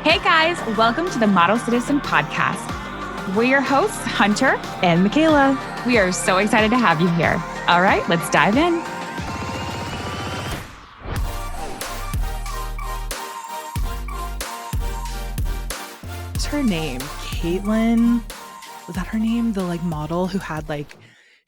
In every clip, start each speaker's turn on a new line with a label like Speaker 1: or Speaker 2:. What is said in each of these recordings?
Speaker 1: Hey guys, welcome to the Model Citizen Podcast. We're your hosts, Hunter
Speaker 2: and Michaela.
Speaker 1: We are so excited to have you here. All right, let's dive in.
Speaker 2: What's her name? Caitlin? Was that her name? The model who had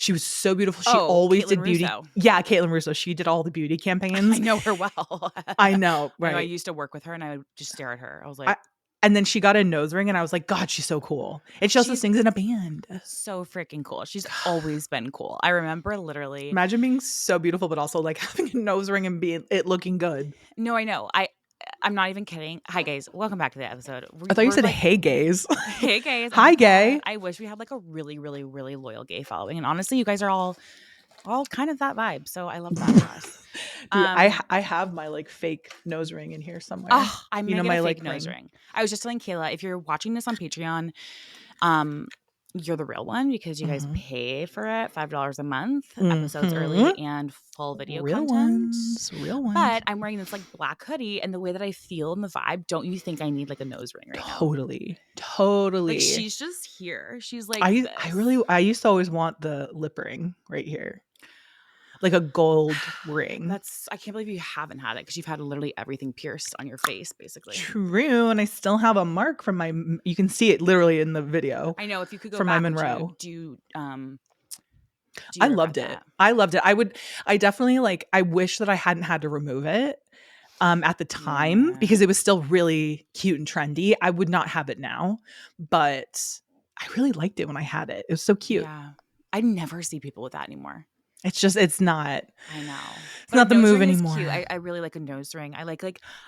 Speaker 2: she was so beautiful. She always
Speaker 1: Caitlin
Speaker 2: did beauty.
Speaker 1: Russo.
Speaker 2: Yeah, Caitlin Russo. She did all the beauty campaigns.
Speaker 1: I know her well.
Speaker 2: I know, right?
Speaker 1: I used to work with her and I would just stare at her. I was like,
Speaker 2: and then she got a nose ring and I was like, God, she's so cool. And she also sings in a band.
Speaker 1: So freaking cool. She's always been cool. I remember literally.
Speaker 2: Imagine being so beautiful, but also having a nose ring and it looking good.
Speaker 1: No, I know. I'm not even kidding. Hi, guys. Welcome back to the episode.
Speaker 2: I thought you said, hey, gays.
Speaker 1: Hey, gays.
Speaker 2: Hi, gay.
Speaker 1: I wish we had a really, really, really loyal gay following. And honestly, you guys are all kind of that vibe. So I love that for us.
Speaker 2: Dude, I have my fake nose ring in here somewhere.
Speaker 1: Oh, I'm gonna get a fake nose ring. I was just telling Kayla, if you're watching this on Patreon, you're the real one because you guys pay for it, $5 a month, episodes early, and full video content.
Speaker 2: Real ones.
Speaker 1: But I'm wearing this black hoodie, and the way that I feel in the vibe, don't you think I need a nose ring right now?
Speaker 2: Totally.
Speaker 1: She's just here. She's
Speaker 2: I used to always want the lip ring right here. A gold ring.
Speaker 1: I can't believe you haven't had it because you've had literally everything pierced on your face, basically.
Speaker 2: True, and I still have a mark from you can see it literally in the video.
Speaker 1: I know, if you could go
Speaker 2: from
Speaker 1: back,
Speaker 2: my Monroe.
Speaker 1: Do you
Speaker 2: I loved it.
Speaker 1: That?
Speaker 2: I loved it. I definitely I wish that I hadn't had to remove it at the time because it was still really cute and trendy. I would not have it now, but I really liked it when I had it. It was so cute.
Speaker 1: Yeah. I never see people with that anymore.
Speaker 2: It's not.
Speaker 1: I know.
Speaker 2: It's not the move anymore.
Speaker 1: Cute. I really like a nose ring. I like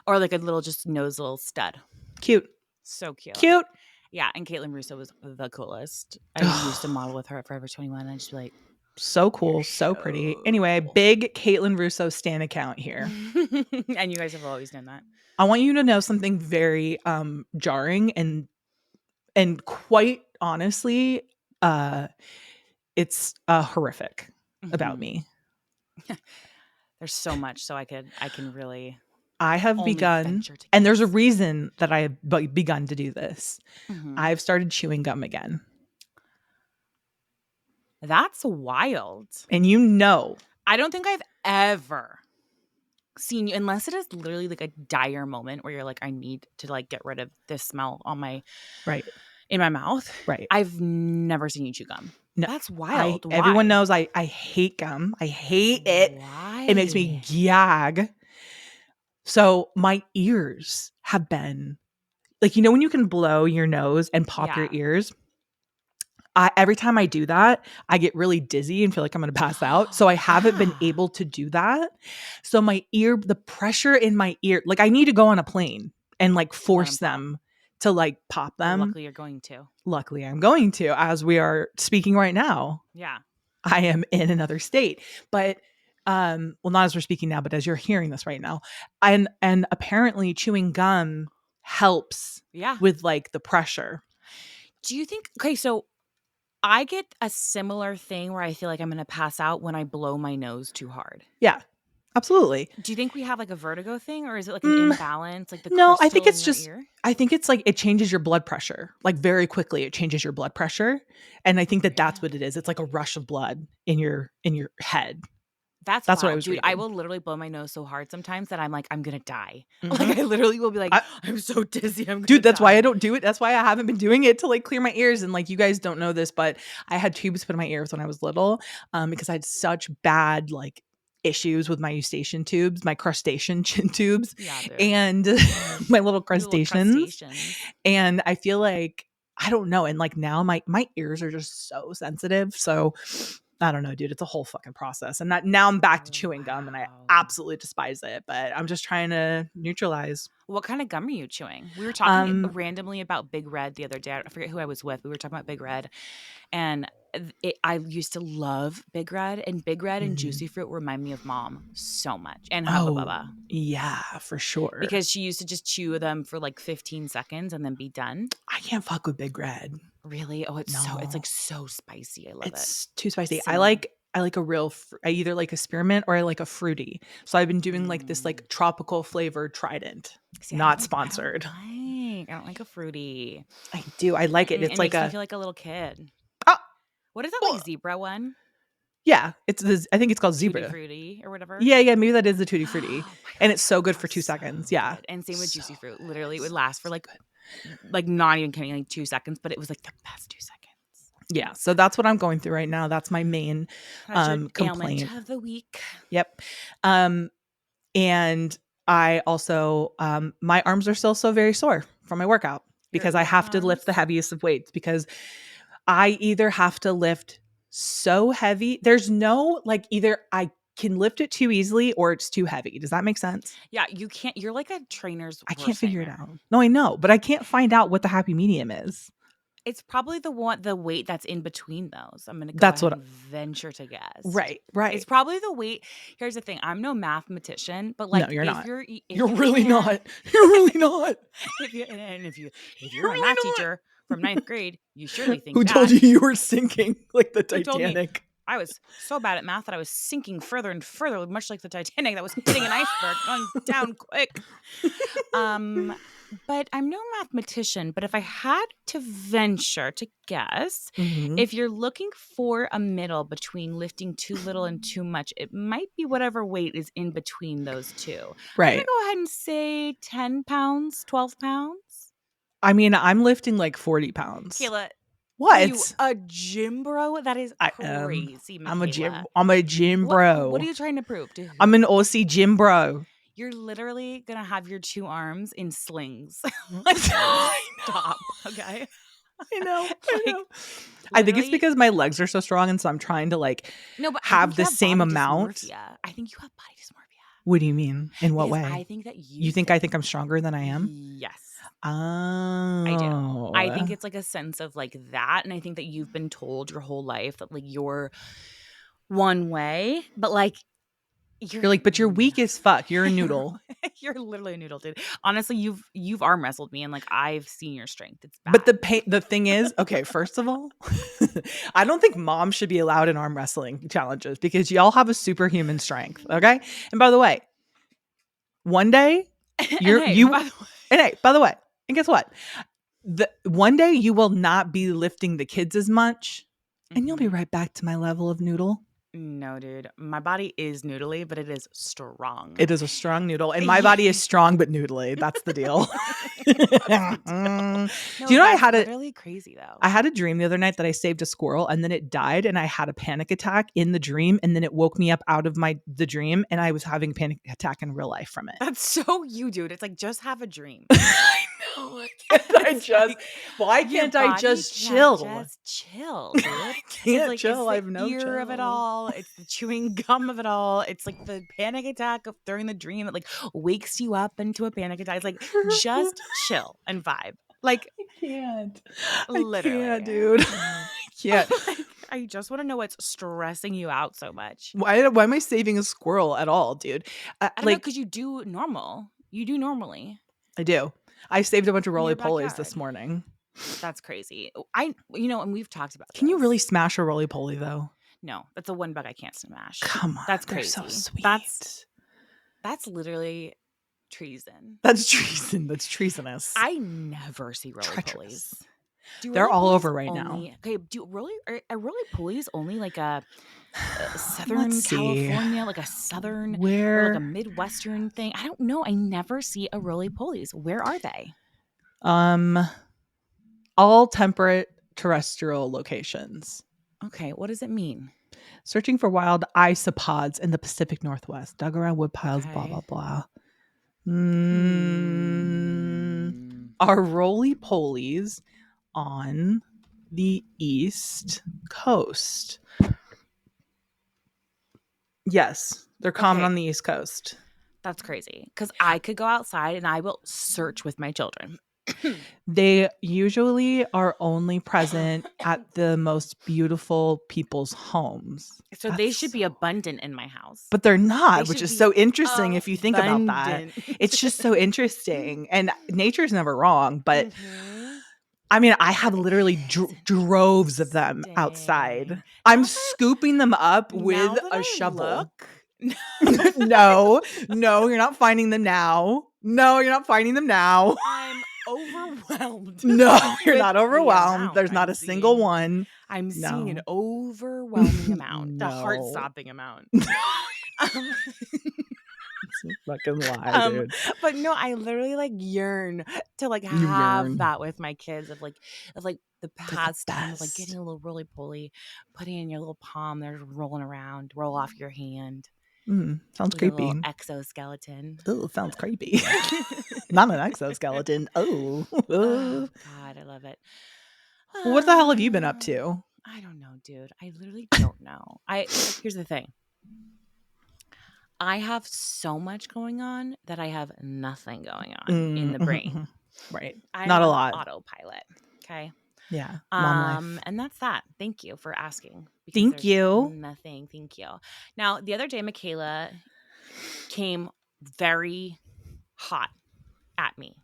Speaker 1: or a little just little stud.
Speaker 2: Cute.
Speaker 1: So cute.
Speaker 2: Cute.
Speaker 1: Yeah, and Caitlin Russo was the coolest. I used to model with her at Forever 21 and I'd just be like,
Speaker 2: so cool, so pretty. Anyway, big Caitlin Russo stan account here.
Speaker 1: And you guys have always done that.
Speaker 2: I want you to know something very jarring and quite honestly, it's horrific about me.
Speaker 1: There's so much, so I can really.
Speaker 2: I have begun, and there's a reason that I have begun to do this. I've started chewing gum again.
Speaker 1: That's wild.
Speaker 2: And
Speaker 1: I don't think I've ever seen you, unless it is literally a dire moment where you're like, I need to get rid of this smell on my in my mouth.
Speaker 2: Right.
Speaker 1: I've never seen you chew gum.
Speaker 2: No,
Speaker 1: that's wild.
Speaker 2: Everyone knows I hate gum. I hate it.
Speaker 1: Why?
Speaker 2: It makes me gag. So my ears have been when you can blow your nose and pop your ears. Every time I do that, I get really dizzy and feel like I'm going to pass out. So I haven't been able to do that. So the pressure in my ear, I need to go on a plane and force them to pop them.
Speaker 1: Luckily you're going to.
Speaker 2: Luckily I'm going to, as we are speaking right now.
Speaker 1: Yeah.
Speaker 2: I am in another state. But well, not as we're speaking now, but as you're hearing this right now. And apparently chewing gum helps with the pressure.
Speaker 1: Do you think so I get a similar thing where I feel like I'm going to pass out when I blow my nose too hard.
Speaker 2: Yeah. Absolutely.
Speaker 1: Do you think we have a vertigo thing, or is it an imbalance?
Speaker 2: No, I think it's just, I think it's it changes your blood pressure. Very quickly it changes your blood pressure. And I think that's what it is. It's a rush of blood in your head.
Speaker 1: That's
Speaker 2: what I was reading.
Speaker 1: I will literally blow my nose so hard sometimes that I'm I'm going to die. I literally will be I'm so dizzy.
Speaker 2: That's why I don't do it. That's why I haven't been doing it to clear my ears. And you guys don't know this, but I had tubes put in my ears when I was little because I had such bad issues with my eustachian tubes, my crustacean chin tubes, and my little crustaceans. And I feel I don't know. And now my ears are just so sensitive. So I don't know, dude. It's a whole fucking process. And now I'm back to chewing gum and I absolutely despise it, but I'm just trying to neutralize.
Speaker 1: What kind of gum are you chewing? We were talking randomly about Big Red the other day. I forget who I was with. We were talking about Big Red, and I used to love Big Red, and Juicy Fruit remind me of Mom so much, and Hubba Bubba.
Speaker 2: Yeah, for sure.
Speaker 1: Because she used to just chew them for 15 seconds and then be done.
Speaker 2: I can't fuck with Big Red.
Speaker 1: Really? Oh, it's so spicy. I love it.
Speaker 2: It's too spicy. I like a real. I either like a spearmint or I like a fruity. So I've been doing this tropical flavored Trident.
Speaker 1: See,
Speaker 2: not sponsored.
Speaker 1: I I don't like a fruity.
Speaker 2: I do. I like it. It's
Speaker 1: It
Speaker 2: like
Speaker 1: makes me feel like a little kid.
Speaker 2: oh,
Speaker 1: What is that
Speaker 2: well,
Speaker 1: like zebra one?
Speaker 2: yeah. I think it's called
Speaker 1: Tutti
Speaker 2: zebra.
Speaker 1: fruity or whatever.
Speaker 2: Yeah. Maybe that is the tutti frutti,
Speaker 1: Oh my
Speaker 2: and
Speaker 1: god,
Speaker 2: it's so good
Speaker 1: that
Speaker 2: for
Speaker 1: was
Speaker 2: 2 seconds.
Speaker 1: so
Speaker 2: Yeah.
Speaker 1: good. And same with
Speaker 2: So
Speaker 1: juicy fruit.
Speaker 2: good.
Speaker 1: Literally, it would
Speaker 2: So
Speaker 1: last for
Speaker 2: so
Speaker 1: like
Speaker 2: good.
Speaker 1: not even kidding, like 2 seconds, but it was like the best 2 seconds.
Speaker 2: Yeah. So that's what I'm going through right now. That's my main
Speaker 1: That's your ailment
Speaker 2: complaint.
Speaker 1: of the week.
Speaker 2: Yep. And I also my arms are still so very sore from my workout because I
Speaker 1: Your
Speaker 2: have to lift
Speaker 1: arms.
Speaker 2: the heaviest of weights because I either have to lift so heavy. There's no like either I can lift it too easily or it's too heavy. Does that make sense?
Speaker 1: Yeah, you can't. You're like a trainer's
Speaker 2: I can't
Speaker 1: worst
Speaker 2: figure it
Speaker 1: nightmare.
Speaker 2: out. No, I know, but I can't find out what the happy medium is.
Speaker 1: It's probably the weight that's in between those. I'm gonna go
Speaker 2: That's
Speaker 1: ahead
Speaker 2: what
Speaker 1: and venture to guess.
Speaker 2: right,
Speaker 1: It's
Speaker 2: right.
Speaker 1: probably the weight. Here's the thing: I'm no mathematician, but
Speaker 2: No,
Speaker 1: like
Speaker 2: you're not.
Speaker 1: if
Speaker 2: You're
Speaker 1: you're
Speaker 2: really
Speaker 1: there,
Speaker 2: not. You're really not.
Speaker 1: if you and if you're
Speaker 2: You're
Speaker 1: my
Speaker 2: really
Speaker 1: math
Speaker 2: not.
Speaker 1: teacher from ninth grade, you surely think
Speaker 2: Who told
Speaker 1: that.
Speaker 2: you you were sinking like the
Speaker 1: Who told me
Speaker 2: Titanic?
Speaker 1: I was so bad at math that I was sinking further and further, much like the Titanic that was hitting an iceberg, going down quick. Um, but I'm no mathematician, but if I had to venture to guess,
Speaker 2: Mhm.
Speaker 1: if you're looking for a middle between lifting too little and too much, it might be whatever weight is in between those two. I'm going to
Speaker 2: Right.
Speaker 1: go ahead and say 10 pounds, 12 pounds.
Speaker 2: I mean, I'm lifting like 40 pounds.
Speaker 1: Kayla, are you
Speaker 2: What?
Speaker 1: a gym bro? That is
Speaker 2: I am.
Speaker 1: crazy, Michaela.
Speaker 2: I'm a gym
Speaker 1: What are
Speaker 2: bro.
Speaker 1: you trying to prove? To
Speaker 2: I'm an
Speaker 1: who?
Speaker 2: Aussie gym bro.
Speaker 1: You're literally going to have your two arms in slings. Like,
Speaker 2: I
Speaker 1: stop, okay?
Speaker 2: know. I
Speaker 1: Like,
Speaker 2: know. I think it's
Speaker 1: literally,
Speaker 2: because my legs are so strong and so I'm trying to like
Speaker 1: no, but I
Speaker 2: have
Speaker 1: think you
Speaker 2: the
Speaker 1: have
Speaker 2: same
Speaker 1: body
Speaker 2: amount.
Speaker 1: dysmorphia. I think you have body dysmorphia
Speaker 2: What do you mean? In what
Speaker 1: because I
Speaker 2: way?
Speaker 1: think that
Speaker 2: You think I think I'm stronger than I am?
Speaker 1: yes, I do. I think
Speaker 2: Oh.
Speaker 1: it's like a sense of like that. And I think that you've been told your whole life that like you're one way, but like you're
Speaker 2: You're like, but you're weak as fuck. You're a
Speaker 1: you're,
Speaker 2: noodle.
Speaker 1: you're literally a noodle, dude. Honestly, you've arm wrestled me and like I've seen your strength. It's
Speaker 2: But
Speaker 1: bad.
Speaker 2: the thing is, okay, first of all, I don't think mom should be allowed in arm wrestling challenges because y'all have a superhuman strength. Okay. And by the way, one day
Speaker 1: And
Speaker 2: you're
Speaker 1: hey,
Speaker 2: you
Speaker 1: by the way,
Speaker 2: and hey, by the way, and guess what? The one day you will not be lifting the kids as much, and you'll be
Speaker 1: Mhm.
Speaker 2: right back to my level of noodle.
Speaker 1: No, dude. My body is noodly, but it is strong.
Speaker 2: It is a strong noodle, and my
Speaker 1: Yeah.
Speaker 2: body is strong but noodly. That's the deal.
Speaker 1: That's the deal.
Speaker 2: Do
Speaker 1: No,
Speaker 2: you know
Speaker 1: that's literally crazy though.
Speaker 2: I had a dream the other night that I saved a squirrel and then it died and I had a panic attack in the dream and then it woke me up out of the dream and I was having a panic attack in real life from it.
Speaker 1: That's so you, dude. It's like just have a dream.
Speaker 2: I know. Why can't I
Speaker 1: It's
Speaker 2: just
Speaker 1: like,
Speaker 2: why
Speaker 1: your
Speaker 2: can't I
Speaker 1: body
Speaker 2: just
Speaker 1: can't
Speaker 2: chill?
Speaker 1: just chill, dude.
Speaker 2: I
Speaker 1: It's
Speaker 2: can't
Speaker 1: like it's
Speaker 2: chill. I
Speaker 1: the
Speaker 2: have no
Speaker 1: ear of it
Speaker 2: chill.
Speaker 1: all. It's the chewing gum of it all. It's like the panic attack of during the dream that like wakes you up into a panic attack. It's like just chill and vibe. Like
Speaker 2: I can't. I can't,
Speaker 1: literally.
Speaker 2: dude. I can't.
Speaker 1: Like, I just want to know what's stressing you out so much.
Speaker 2: Why am I saving a squirrel at all, dude?
Speaker 1: I don't know
Speaker 2: Like
Speaker 1: because you do normal. You do normally
Speaker 2: I do. I saved a bunch of
Speaker 1: in your
Speaker 2: roly-polys this
Speaker 1: backyard.
Speaker 2: morning.
Speaker 1: That's crazy. And we've talked about
Speaker 2: Can you really
Speaker 1: this.
Speaker 2: smash a roly-poly though?
Speaker 1: No, that's a one bug I can't smash.
Speaker 2: Come on,
Speaker 1: That's
Speaker 2: they're so
Speaker 1: crazy.
Speaker 2: sweet.
Speaker 1: That's literally treason.
Speaker 2: That's treason. That's treasonous.
Speaker 1: I never see roly
Speaker 2: Treacherous.
Speaker 1: polies. Do
Speaker 2: They're all
Speaker 1: roly-polies
Speaker 2: over right now.
Speaker 1: only, okay, are roly-polies only like a Southern
Speaker 2: Let's see.
Speaker 1: California, like a Southern or like
Speaker 2: Where
Speaker 1: a Midwestern thing? I don't know. I never see a roly-polies. Where are they?
Speaker 2: all temperate terrestrial locations.
Speaker 1: Okay, what does it mean?
Speaker 2: Searching for wild isopods in the Pacific Northwest. Dug around wood piles, blah,
Speaker 1: Okay.
Speaker 2: blah, blah.
Speaker 1: Hmm.
Speaker 2: Are roly-polies on the East Coast? Yes, they're common
Speaker 1: Okay,
Speaker 2: on the East Coast.
Speaker 1: that's crazy. Because I could go outside and I will search with my children.
Speaker 2: They usually are only present at the most beautiful people's homes.
Speaker 1: So they should be abundant in my house.
Speaker 2: But they're
Speaker 1: They
Speaker 2: not, which
Speaker 1: should
Speaker 2: is
Speaker 1: be
Speaker 2: so interesting if you think about that.
Speaker 1: abundant.
Speaker 2: It's just so interesting. And nature's never wrong. But
Speaker 1: Mhm.
Speaker 2: I mean, I have literally
Speaker 1: That's
Speaker 2: droves of them outside.
Speaker 1: interesting.
Speaker 2: I'm
Speaker 1: Now
Speaker 2: scooping them up with
Speaker 1: that
Speaker 2: a
Speaker 1: I
Speaker 2: shovel.
Speaker 1: look,
Speaker 2: No, you're not finding them now. No, you're not finding them now.
Speaker 1: I'm overwhelmed.
Speaker 2: No, you're
Speaker 1: with
Speaker 2: not
Speaker 1: the
Speaker 2: overwhelmed.
Speaker 1: amount
Speaker 2: There's not
Speaker 1: I'm
Speaker 2: a single
Speaker 1: seeing.
Speaker 2: one.
Speaker 1: I'm seeing an
Speaker 2: No.
Speaker 1: overwhelming amount, the
Speaker 2: No.
Speaker 1: heart-stopping amount.
Speaker 2: It's a fucking lie,
Speaker 1: um,
Speaker 2: dude.
Speaker 1: but no, I literally like yearn to like
Speaker 2: You
Speaker 1: have
Speaker 2: yearn.
Speaker 1: that with my kids of like the
Speaker 2: They're the
Speaker 1: pastime of like getting
Speaker 2: best.
Speaker 1: a little roly-poly, putting it in your little palm, they're rolling around, roll off your hand.
Speaker 2: Sounds
Speaker 1: Like a
Speaker 2: creepy.
Speaker 1: little exoskeleton.
Speaker 2: Oh, sounds creepy. Not an exoskeleton. Oh.
Speaker 1: Oh God, I love it.
Speaker 2: What the hell have you been up to?
Speaker 1: I don't know, dude. I literally don't know. Here's the thing. I have so much going on that I have nothing going on in the brain.
Speaker 2: Right.
Speaker 1: I'm
Speaker 2: Not a
Speaker 1: on
Speaker 2: lot.
Speaker 1: autopilot. Okay.
Speaker 2: Yeah. Mom life.
Speaker 1: And that's that. Thank you for asking. Because
Speaker 2: Thank
Speaker 1: there's
Speaker 2: you.
Speaker 1: nothing. Thank you. Now, the other day, Michaela came very hot at me.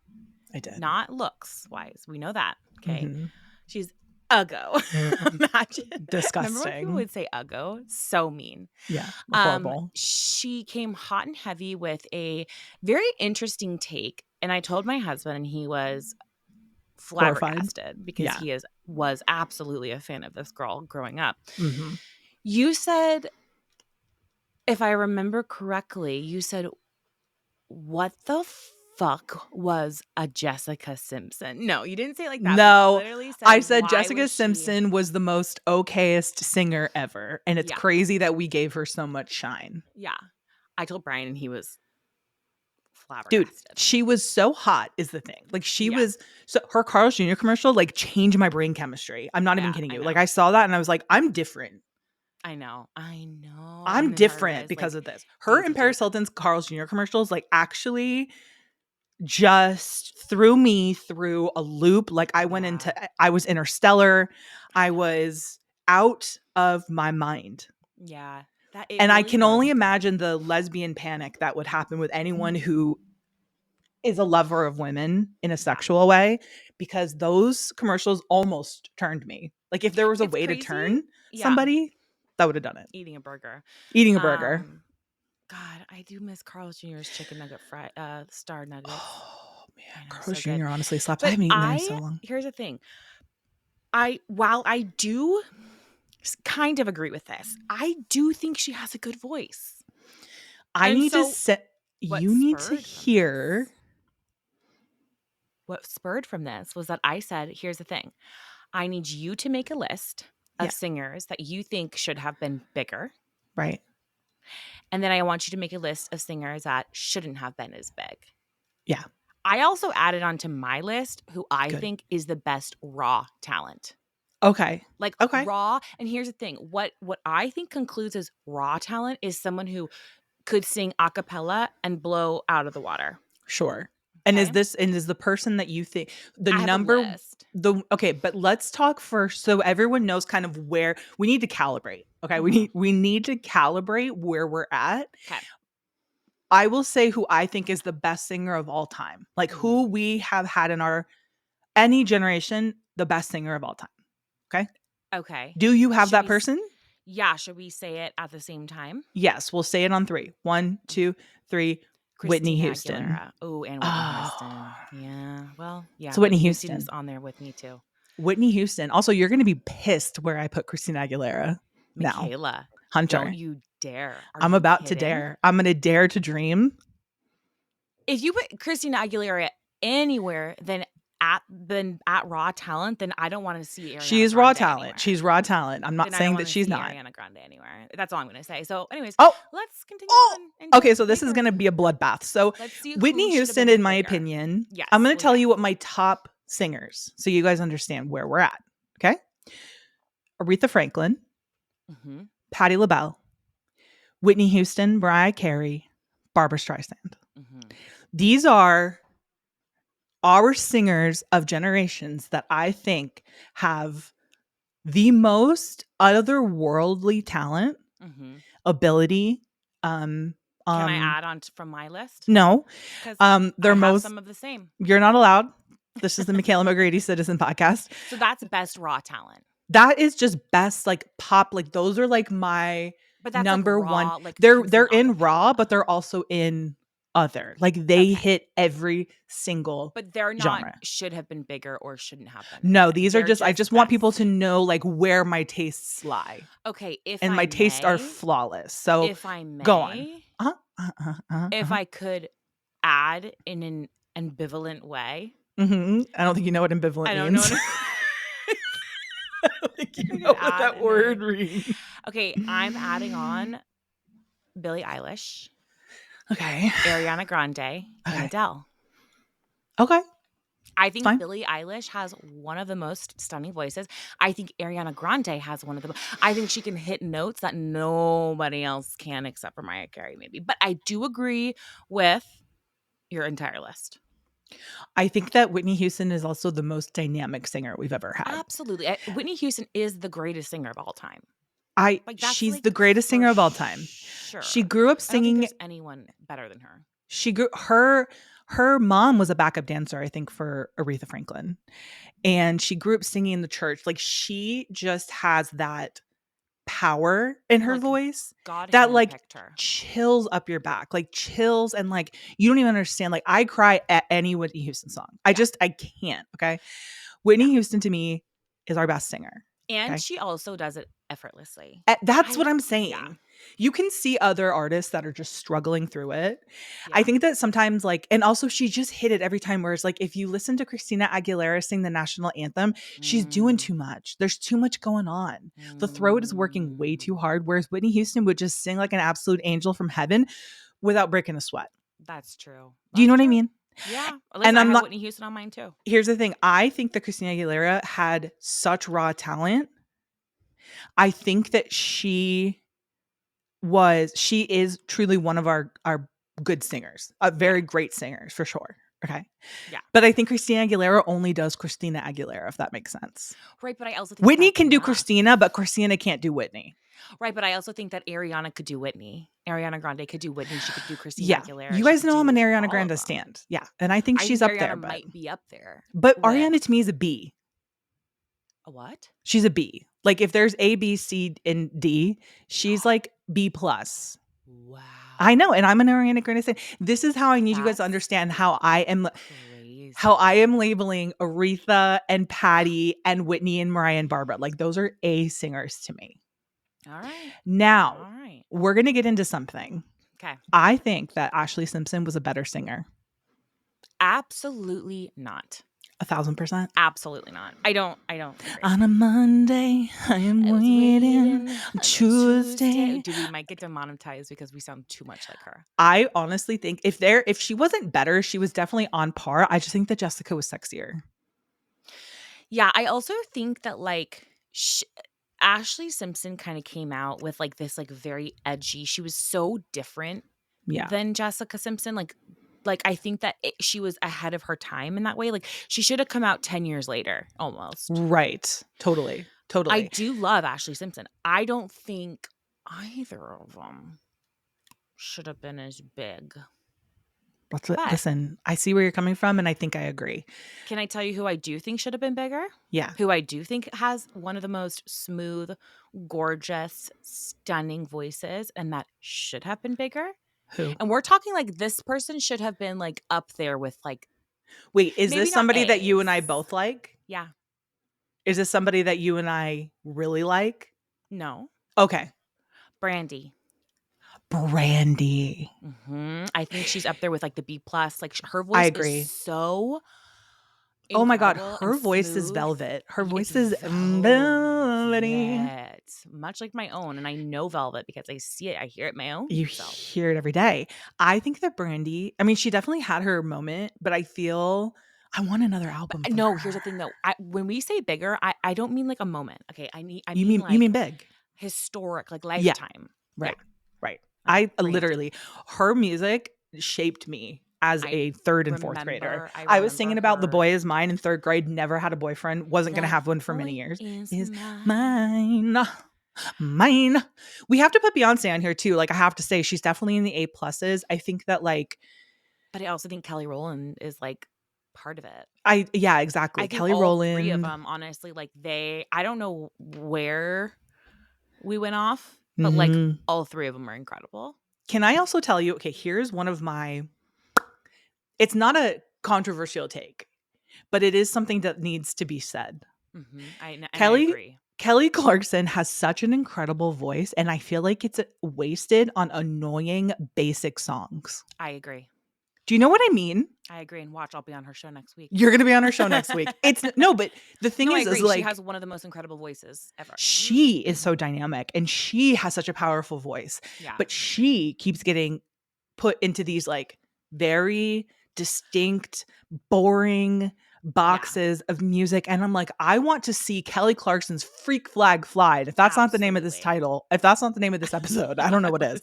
Speaker 2: I did.
Speaker 1: Not looks wise. We know that. Okay.
Speaker 2: Mm-hmm.
Speaker 1: She's uggo. Imagine.
Speaker 2: Disgusting.
Speaker 1: Remember when people would say uggo? So mean.
Speaker 2: Yeah. Horrible.
Speaker 1: She came hot and heavy with a very interesting take. And I told my husband, and he was flabbergasted because
Speaker 2: Yeah.
Speaker 1: he was absolutely a fan of this girl growing up.
Speaker 2: Mm-hmm.
Speaker 1: You said, if I remember correctly, you said, what the fuck was a Jessica Simpson? No, you didn't say it like that.
Speaker 2: No,
Speaker 1: you literally said,
Speaker 2: I said
Speaker 1: why
Speaker 2: Jessica
Speaker 1: was she-
Speaker 2: Simpson was the most okayest singer ever. And it's
Speaker 1: Yeah.
Speaker 2: crazy that we gave her so much shine.
Speaker 1: Yeah. I told Brian and he was
Speaker 2: Dude,
Speaker 1: flabbergasted.
Speaker 2: she was so hot is the thing. Like she
Speaker 1: Yeah.
Speaker 2: was so her Carl's Jr. commercial like changed my brain chemistry. I'm not even
Speaker 1: Yeah,
Speaker 2: kidding
Speaker 1: I
Speaker 2: you.
Speaker 1: know.
Speaker 2: Like I saw that and I was like, I'm different.
Speaker 1: I know.
Speaker 2: I'm
Speaker 1: And then her
Speaker 2: different
Speaker 1: was,
Speaker 2: because
Speaker 1: like,
Speaker 2: of this. Her
Speaker 1: Daisy
Speaker 2: and Paris
Speaker 1: Duke.
Speaker 2: Hilton's Carl's Jr. commercials like actually just threw me through a loop. Like I was interstellar. I was out of my mind.
Speaker 1: Yeah.
Speaker 2: And I
Speaker 1: really
Speaker 2: can only
Speaker 1: was.
Speaker 2: imagine the lesbian panic that would happen with anyone who is a lover of women in a sexual way, because those commercials almost turned me. Like if there was a
Speaker 1: It's
Speaker 2: way
Speaker 1: crazy.
Speaker 2: to turn
Speaker 1: Yeah.
Speaker 2: somebody, that would have done it.
Speaker 1: Eating a burger.
Speaker 2: Eating a burger.
Speaker 1: God, I do miss Carl's Jr.'s chicken nugget star nuggets.
Speaker 2: Oh man,
Speaker 1: I know,
Speaker 2: Carl's
Speaker 1: so good.
Speaker 2: Jr. honestly slaps. I
Speaker 1: But
Speaker 2: haven't eaten there in so long.
Speaker 1: Here's the thing. While I do kind of agree with this, I do think she has a good voice.
Speaker 2: I
Speaker 1: And
Speaker 2: need to
Speaker 1: so
Speaker 2: set. You need to hear.
Speaker 1: What spurred from this was that I said, here's the thing. I need you to make a list of singers that you think should have been bigger.
Speaker 2: Right.
Speaker 1: And then I want you to make a list of singers that shouldn't have been as big.
Speaker 2: Yeah.
Speaker 1: I also added onto my list who I think is the best raw talent.
Speaker 2: Okay.
Speaker 1: Like raw. And here's the thing. What I think concludes as raw talent is someone who could sing a cappella and blow out of the water.
Speaker 2: Sure. And is the person that you think okay, but let's talk first so everyone knows kind of where we need to calibrate. Okay.
Speaker 1: Mm-hmm.
Speaker 2: We need to calibrate where we're at.
Speaker 1: Okay.
Speaker 2: I will say who I think is the best singer of all time. Like who we have had in any generation, the best singer of all time. Okay.
Speaker 1: Okay.
Speaker 2: Do you have that person?
Speaker 1: Yeah. Should we say it at the same time?
Speaker 2: Yes. We'll say it on 3. 1, 2, 3. Whitney Houston.
Speaker 1: Oh, and Whitney Houston. Yeah. Well, yeah.
Speaker 2: So Whitney Houston
Speaker 1: is on there with me too.
Speaker 2: Whitney Houston. Also, you're going to be pissed where I put Christina Aguilera.
Speaker 1: Michaela.
Speaker 2: Now. Hunter.
Speaker 1: Don't you dare.
Speaker 2: I'm about to dare. I'm going to dare to dream.
Speaker 1: If you put Christina Aguilera anywhere than at raw talent, then I don't want to see Ariana
Speaker 2: She is
Speaker 1: Grande
Speaker 2: raw talent.
Speaker 1: anywhere.
Speaker 2: She's raw talent. I'm not saying that she's not.
Speaker 1: Ariana Grande anywhere. That's all I'm going to say. So, anyways, let's continue on.
Speaker 2: Okay, so this is going to be a bloodbath. So, Whitney Houston, in my opinion, I'm going to tell you what my top singers, so you guys understand where we're at. Okay, Aretha Franklin, Patti LaBelle, Whitney Houston, Mariah Carey, Barbra Streisand. These are our singers of generations that I think have the most otherworldly talent, ability.
Speaker 1: Can I add on from my list?
Speaker 2: No.
Speaker 1: They're most some of the same.
Speaker 2: You're not allowed. This is the Michaela McGrady Citizen Podcast.
Speaker 1: So that's best raw talent.
Speaker 2: That is just best like pop. Like those are like my number one. Like they're in raw, but they're also in other. Like they hit every single
Speaker 1: But they're not
Speaker 2: genre.
Speaker 1: should have been bigger or shouldn't have been.
Speaker 2: No, these are
Speaker 1: They're
Speaker 2: I just want people to know like where my tastes lie.
Speaker 1: Okay,
Speaker 2: And my tastes are flawless. So
Speaker 1: if I
Speaker 2: go on.
Speaker 1: may, if I could add in an ambivalent way.
Speaker 2: I don't think you know what ambivalent
Speaker 1: I don't know
Speaker 2: means.
Speaker 1: what
Speaker 2: I don't think you know what that word means.
Speaker 1: Okay, I'm adding on Billie Eilish.
Speaker 2: Okay.
Speaker 1: Ariana Grande and Adele.
Speaker 2: Okay.
Speaker 1: I think Billie Eilish has one of the most stunning voices. I think Ariana Grande has one of the I think she can hit notes that nobody else can except for Mariah Carey maybe. But I do agree with your entire list.
Speaker 2: I think that Whitney Houston is also the most dynamic singer we've ever had.
Speaker 1: Absolutely. Whitney Houston is the greatest singer of all time.
Speaker 2: She's the greatest singer of all time.
Speaker 1: Sure.
Speaker 2: She grew up singing.
Speaker 1: I don't think there's anyone better than her.
Speaker 2: She grew her mom was a backup dancer, I think, for Aretha Franklin. And she grew up singing in the church. Like she just has that power in her voice that like chills up your back, like chills, and like you don't even understand. Like I cry at any Whitney Houston song. I can't. Okay. Whitney Houston to me is our best singer.
Speaker 1: And she also does it effortlessly.
Speaker 2: That's what I'm saying. Yeah. You can see other artists that are just struggling through it. Yeah. I think that sometimes like, and also she just hit it every time, whereas like if you listen to Christina Aguilera sing the national anthem, she's doing too much. There's too much going on. The throat is working way too hard, whereas Whitney Houston would just sing like an absolute angel from heaven without breaking a sweat.
Speaker 1: That's true.
Speaker 2: Do you know what I mean?
Speaker 1: Yeah. And I'm not Whitney Houston on mine too.
Speaker 2: Here's the thing. I think that Christina Aguilera had such raw talent. I think that she is truly one of our good singers, very great singers for sure. Okay. Yeah. But I think Christina Aguilera only does Christina Aguilera, if that makes sense.
Speaker 1: Right. But I also think
Speaker 2: Whitney can do Christina, but Christina can't do Whitney.
Speaker 1: Right. But I also think that Ariana could do Whitney. Ariana Grande could do Whitney. She could do Christina Aguilera.
Speaker 2: You guys know I'm an Ariana Grande stand. Yeah. And I think she's up
Speaker 1: Ariana
Speaker 2: there.
Speaker 1: Might be up there.
Speaker 2: But Ariana to me is a B.
Speaker 1: A what?
Speaker 2: She's a B. Like if there's A, B, C, and D, she's like B plus.
Speaker 1: Wow.
Speaker 2: I know, and I'm an Ariana Grande fan. This is how I need you guys to understand how I am labeling Aretha and Patty and Whitney and Mariah and Barbara. Like those are A singers to me.
Speaker 1: All right.
Speaker 2: Now, we're going to get into something.
Speaker 1: Okay.
Speaker 2: I think that Ashlee Simpson was a better singer.
Speaker 1: Absolutely not.
Speaker 2: 1,000%.
Speaker 1: Absolutely not. I don't agree.
Speaker 2: On a Monday, I am waiting. On Tuesday.
Speaker 1: Dude, we might get demonetized because we sound too much like her.
Speaker 2: I honestly think if she wasn't better, she was definitely on par. I just think that Jessica was sexier.
Speaker 1: Yeah, I also think that like Ashlee Simpson kind of came out with like this like very edgy. She was so different than Jessica Simpson. Like I think that she was ahead of her time in that way. Like she should have come out 10 years later almost.
Speaker 2: Right. Totally.
Speaker 1: I do love Ashlee Simpson. I don't think either of them should have been as big.
Speaker 2: Listen, I see where you're coming from and I think I agree.
Speaker 1: Can I tell you who I do think should have been bigger?
Speaker 2: Yeah.
Speaker 1: Who I do think has one of the most smooth, gorgeous, stunning voices and that should have been bigger?
Speaker 2: Who?
Speaker 1: And we're talking like this person should have been like up there with like.
Speaker 2: Wait, is this somebody that you and I both like?
Speaker 1: Yeah.
Speaker 2: Is this somebody that you and I really like?
Speaker 1: No.
Speaker 2: Okay.
Speaker 1: Brandy.
Speaker 2: Mm-hmm.
Speaker 1: I think she's up there with like the B plus. Like her voice is so.
Speaker 2: Oh my God, her voice is velvet. Her voice is velvety.
Speaker 1: It's much like my own. And I know velvet because I see it. I hear it in my own.
Speaker 2: You hear it every day. I think that Brandy, I mean, she definitely had her moment, but I feel I want another album.
Speaker 1: No, here's the thing though. When we say bigger, I don't mean like a moment. Okay.
Speaker 2: You mean big.
Speaker 1: Historic, like lifetime.
Speaker 2: Yeah. Right. I literally, her music shaped me as a third and fourth grader. I was singing about The Boy Is Mine in third grade, never had a boyfriend, wasn't going to have one for many years. Is mine. We have to put Beyonce on here too. Like I have to say, she's definitely in the A pluses. I think that like.
Speaker 1: But I also think Kelly Rowland is like part of it.
Speaker 2: Exactly.
Speaker 1: I think Kelly Rowland. 3 of them, honestly, like I don't know where we went off, but like all 3 of them are incredible.
Speaker 2: Can I also tell you, okay, here's one of my it's not a controversial take, but it is something that needs to be said.
Speaker 1: I
Speaker 2: Kelly
Speaker 1: agree.
Speaker 2: Kelly Clarkson has such an incredible voice, and I feel like it's wasted on annoying basic songs.
Speaker 1: I agree.
Speaker 2: Do you know what I mean?
Speaker 1: I agree. And watch, I'll be on her show next week.
Speaker 2: You're going to be on her show next week. It's no, but the thing
Speaker 1: I
Speaker 2: is
Speaker 1: agree.
Speaker 2: like
Speaker 1: she has one of the most incredible voices ever.
Speaker 2: She is so dynamic and she has such a powerful voice.
Speaker 1: Yeah.
Speaker 2: But she keeps getting put into these like very distinct, boring boxes of music. And I'm like, I want to see Kelly Clarkson's Freak Flag Fly. If that's not the name of this title, if that's not the name of this episode, I don't know what is.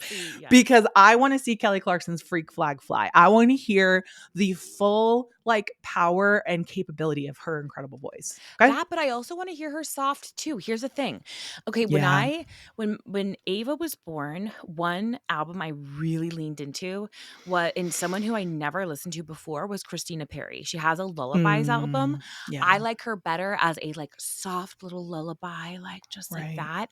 Speaker 2: Because I want to see Kelly Clarkson's Freak Flag Fly. I want to hear the full like power and capability of her incredible voice. Okay?
Speaker 1: That, but I also want to hear her soft too. Here's the thing. Okay, when Ava was born, one album I really leaned into and someone who I never listened to before was Christina Perri. She has a lullabies album.
Speaker 2: Yeah.
Speaker 1: I like her better as a like soft little lullaby, like just like that.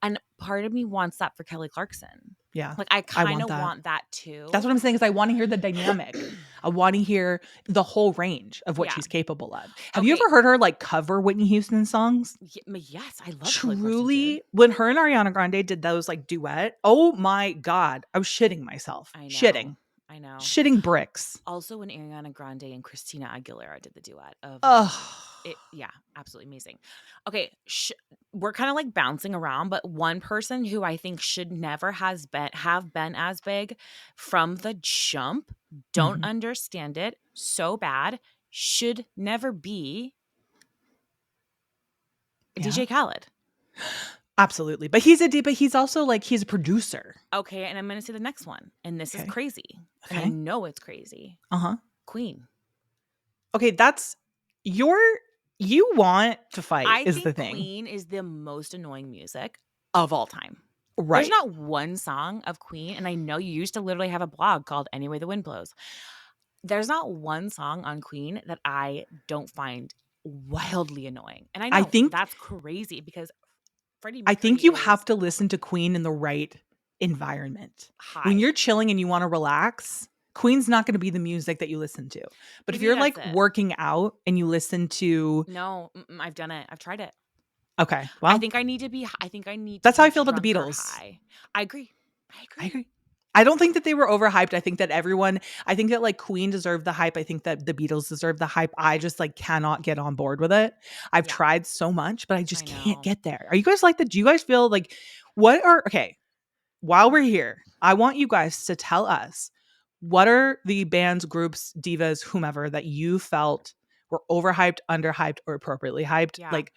Speaker 1: And part of me wants that for Kelly Clarkson.
Speaker 2: Yeah.
Speaker 1: Like I kind of want that too.
Speaker 2: That's what I'm saying, is I want to hear the dynamic. I want to hear the whole range of what she's capable of. Have you ever heard her like cover Whitney Houston songs?
Speaker 1: Yes, I love
Speaker 2: Truly, when her and Ariana Grande did those like duet, oh my God, I was shitting myself.
Speaker 1: I know.
Speaker 2: Shitting bricks.
Speaker 1: Also, when Ariana Grande and Christina Aguilera did the duet of yeah, absolutely amazing. Okay, we're kind of like bouncing around, but one person who I think should never have been as big from the jump, don't understand it so bad, should never be DJ Khaled.
Speaker 2: Absolutely. But he's also like, he's a producer.
Speaker 1: Okay, and I'm going to say the next one. And this is crazy.
Speaker 2: Okay.
Speaker 1: And I know it's crazy. Queen.
Speaker 2: Okay, that's you want to fight is the thing.
Speaker 1: Queen is the most annoying music of all time.
Speaker 2: Right.
Speaker 1: There's not one song of Queen, and I know you used to literally have a blog called Anyway the Wind Blows. There's not one song on Queen that I don't find wildly annoying. And I think that's crazy because
Speaker 2: I think you have to listen to Queen in the right environment. When you're chilling and you want to relax, Queen's not going to be the music that you listen to. But if you're like working out and you listen to...
Speaker 1: No, I've done it. I've tried it.
Speaker 2: Okay. Well,
Speaker 1: I think I need to be...
Speaker 2: That's how I feel about the Beatles.
Speaker 1: I agree.
Speaker 2: I don't think that they were overhyped. I think that like Queen deserved the hype. I think that the Beatles deserve the hype. I just like cannot get on board with it. I've tried so much, but I just can't get there. Are you guys like that? Do you guys feel like okay, while we're here, I want you guys to tell us, what are the bands, groups, divas, whomever that you felt were overhyped, underhyped, or appropriately hyped?
Speaker 1: Yeah.
Speaker 2: Like,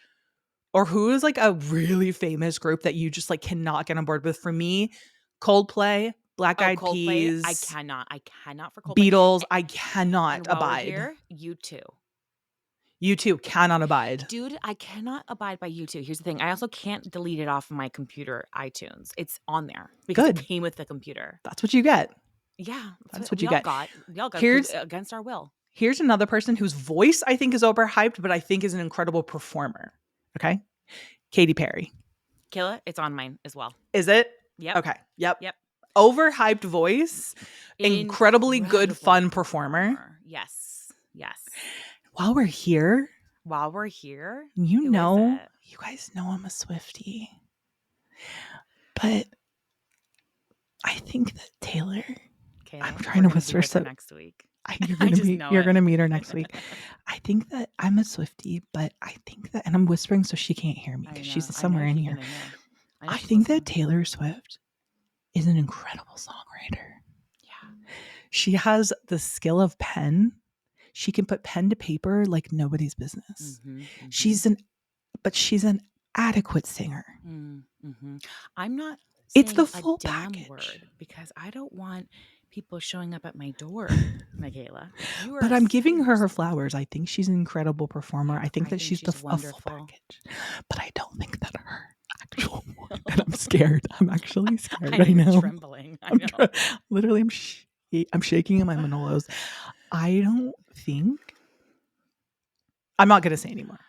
Speaker 2: or who is like a really famous group that you just like cannot get on board with? For me, Coldplay, Black Eyed Peas.
Speaker 1: I cannot for Coldplay.
Speaker 2: Beatles, I cannot
Speaker 1: and while
Speaker 2: abide.
Speaker 1: We're here, U2.
Speaker 2: U2 cannot abide.
Speaker 1: Dude, I cannot abide by U2. Here's the thing. I also can't delete it off of my computer iTunes. It's on there because it came with the computer.
Speaker 2: That's what you get.
Speaker 1: Yeah.
Speaker 2: That's what you get.
Speaker 1: We all got against our will.
Speaker 2: Here's another person whose voice I think is overhyped, but I think is an incredible performer. Okay? Katy Perry.
Speaker 1: Kayla, it's on mine as well.
Speaker 2: Is it?
Speaker 1: Yep.
Speaker 2: Okay. Yep. Overhyped voice, incredibly good, fun performer.
Speaker 1: Yes.
Speaker 2: While we're here, you guys know I'm a Swiftie, but I think that Taylor.
Speaker 1: Okay,
Speaker 2: I'm trying to whisper so
Speaker 1: next week.
Speaker 2: You're gonna meet her next week. I think that I'm a Swiftie, but I think that, and I'm whispering so she can't hear me because she's somewhere in here. I think that Taylor Swift is an incredible songwriter.
Speaker 1: Yeah.
Speaker 2: She has the skill of pen. She can put pen to paper like nobody's business. She's an adequate singer.
Speaker 1: I'm not
Speaker 2: It's the full package.
Speaker 1: Word because I don't want people showing up at my door, Michaela.
Speaker 2: But I'm giving her flowers. I think she's an incredible performer. I think that she's a full package. But I don't think that her actual one. And I'm scared. I'm actually scared right now.
Speaker 1: I'm trembling. I know.
Speaker 2: Literally, I'm shaking in my Manolos. I don't think... I'm not going to say anymore.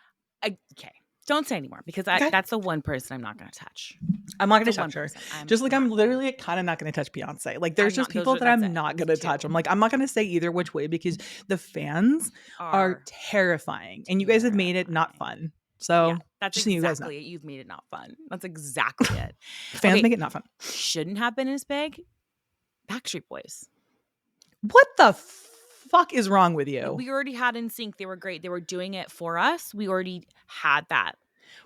Speaker 1: Okay. Don't say anymore because
Speaker 2: Okay.
Speaker 1: that's the one person I'm not going to touch.
Speaker 2: I'm not going
Speaker 1: The
Speaker 2: to
Speaker 1: one
Speaker 2: touch her.
Speaker 1: person.
Speaker 2: Just like
Speaker 1: not
Speaker 2: I'm
Speaker 1: gonna.
Speaker 2: literally kind of not going to touch Beyonce. Like there's
Speaker 1: I'm
Speaker 2: just
Speaker 1: not.
Speaker 2: people that
Speaker 1: That's it.
Speaker 2: I'm not
Speaker 1: It's
Speaker 2: going to
Speaker 1: two
Speaker 2: touch. I'm like, I'm not going to say either which way because the fans are
Speaker 1: are
Speaker 2: terrifying and you guys have made it not
Speaker 1: terrifying.
Speaker 2: fun.
Speaker 1: Yeah,
Speaker 2: So
Speaker 1: that's
Speaker 2: just so you guys know.
Speaker 1: exactly it. You've made it not fun. That's exactly it.
Speaker 2: Fans
Speaker 1: Okay,
Speaker 2: make it not fun.
Speaker 1: shouldn't have been as big. Backstreet Boys.
Speaker 2: What the fuck is wrong with you?
Speaker 1: We already had NSYNC. They were great. They were doing it for us. We already had that.